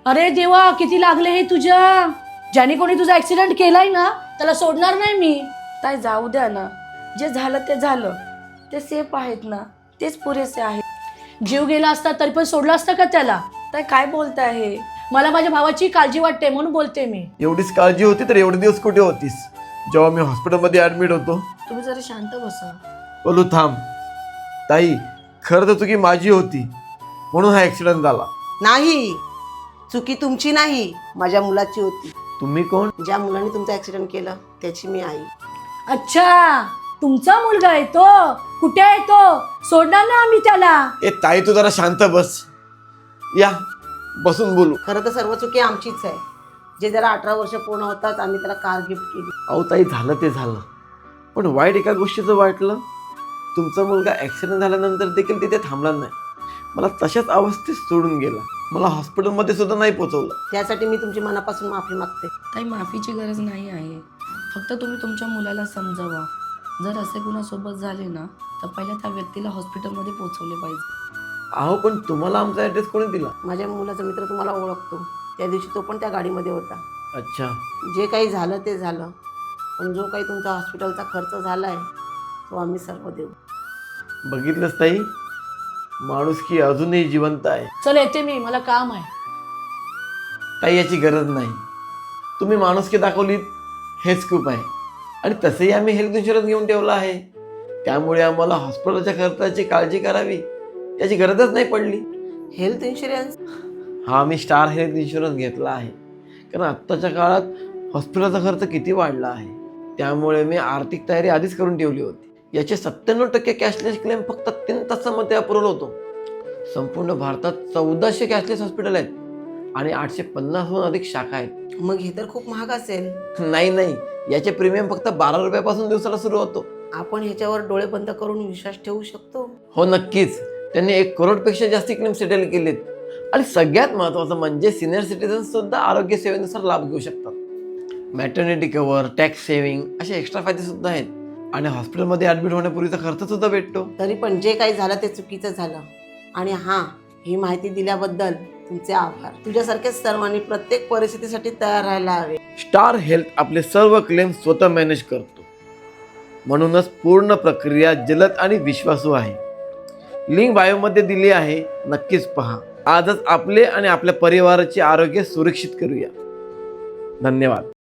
अरे देवा, किती लागले हे तुझ्या. ज्याने कोणी तुझा ऍक्सिडेंट केलाय ना त्याला सोडणार नाही मी. ताई जाऊ द्या ना, जे झालं ते झालं. ते सेफ आहेत ना, तेच पुरेसे आहे. जीव गेला असता तरी पण सोडलं असतं का त्याला? ताई काय बोलताय हे? मला माझ्या भावाची काळजी वाटते म्हणून बोलते मी. एवढीच काळजी होती तर एवढे दिवस कुठे होतीस जेव्हा मी हॉस्पिटलमध्ये ऍडमिट होतो? तुम्ही जरा शांत बसा. बोलू थांब. ताई, खरं तर चुकी माझी होती म्हणून हा ऍक्सिडेंट झाला. नाही, चुकी तुमची नाही, माझ्या मुलाची होती. तुम्ही कोण? ज्या मुलाने तुमचं ऍक्सिडेंट केलं त्याची मी आई. अच्छा, तुमचा मुलगा आहे तो. कुठे आहे तो? सोडणार ना आम्ही त्याला. ए ताई, तू जरा शांत बस. या बसून बोलू. खरं तर सर्व चुकी आमचीच आहे. जे जरा 18 वर्ष पूर्ण होतात आम्ही त्याला कार गिफ्ट केली. अहो ताई, झालं ते झालं, पण वाईट एका गोष्टीचं वाटलं. तुमचा मुलगा ऍक्सिडेंट झाल्यानंतर देखील तिथे थांबला नाही. मला तशाच अवस्थेत सोडून गेला. मला हॉस्पिटलमध्ये सुद्धा नाही पोहोचवलं. त्यासाठी मी तुमची मनापासून माफी मागते. ताई माफीची गरज नाही आहे. फक्त तुम्ही तुमच्या मुलाला समजावा. जर असे कुणासोबत झाले ना तर पहिल्या त्या व्यक्तीला हॉस्पिटलमध्ये पोहोचवले पाहिजे. अहो, पण तुम्हाला आमचा ॲड्रेस कोणी दिला? माझ्या मुलाचा मित्र तुम्हाला ओळखतो. त्या दिवशी तो पण त्या गाडीमध्ये होता. अच्छा. जे काही झालं ते झालं, पण जो काही तुमचा हॉस्पिटलचा खर्च झाला आहे तो आम्ही सर्व देऊ. बघितलंच ताई, माणुसकी अजूनही जिवंत आहे. चल येते मी, मला काम आहे. ताई, याची गरज नाही. तुम्ही माणुसकी दाखवलीत हेच खूप आहे. आणि तसेही आम्ही हेल्थ इन्शुरन्स घेऊन ठेवला आहे, त्यामुळे आम्हाला हॉस्पिटलच्या खर्चाची काळजी करावी याची गरजच नाही पडली. Health insurance? हा, मी स्टार हेल्थ इन्शुरन्स घेतला आहे. कारण आत्ताच्या काळात हॉस्पिटलचा खर्च किती वाढला आहे, त्यामुळे मी आर्थिक तयारी आधीच करून ठेवली होती. याचे 97% कॅशलेस क्लेम फक्त 3 तासामध्ये अप्रूव्हल होतो. संपूर्ण भारतात 1400 कॅशलेस हॉस्पिटल आहेत आणि 850हून अधिक शाखा आहेत. मग हे तर खूप महाग असेल. नाही, याचे प्रीमियम फक्त 12 रुपयापासून दिवसाला सुरू होतो. आपण ह्याच्यावर डोळे बंद करून विश्वास ठेवू शकतो? हो, नक्कीच. त्यांनी 1 करोडपेक्षा जास्ती क्लेम सेटल केलेत. आणि सगळ्यात महत्त्वाचं म्हणजे सिनियर सिटीजन सुद्धा आरोग्य सेवेनुसार लाभ घेऊ शकतात. मॅटर्निटी कव्हर, टॅक्स सेव्हिंग असे एक्स्ट्रा फायदे सुद्धा आहेत. आणि हॉस्पिटलमध्ये ॲडमिट होण्यापूर्वीचा खर्च सुद्धा भेटतो. तरी पण जे काही झालं ते चुकीचं झालं. आणि हां, ही माहिती दिल्याबद्दल तुमचे आभार. तुझ्यासारख्याच सर्वांनी प्रत्येक परिस्थितीसाठी तयार राहायला हवे. स्टार हेल्थ आपले सर्व क्लेम स्वतः मॅनेज करतो, म्हणूनच पूर्ण प्रक्रिया जलद आणि विश्वासू आहे. लिंक बायोमध्ये दिली आहे, नक्कीच पहा. आजच आपले आणि आपल्या परिवाराचे आरोग्य सुरक्षित करूया. धन्यवाद.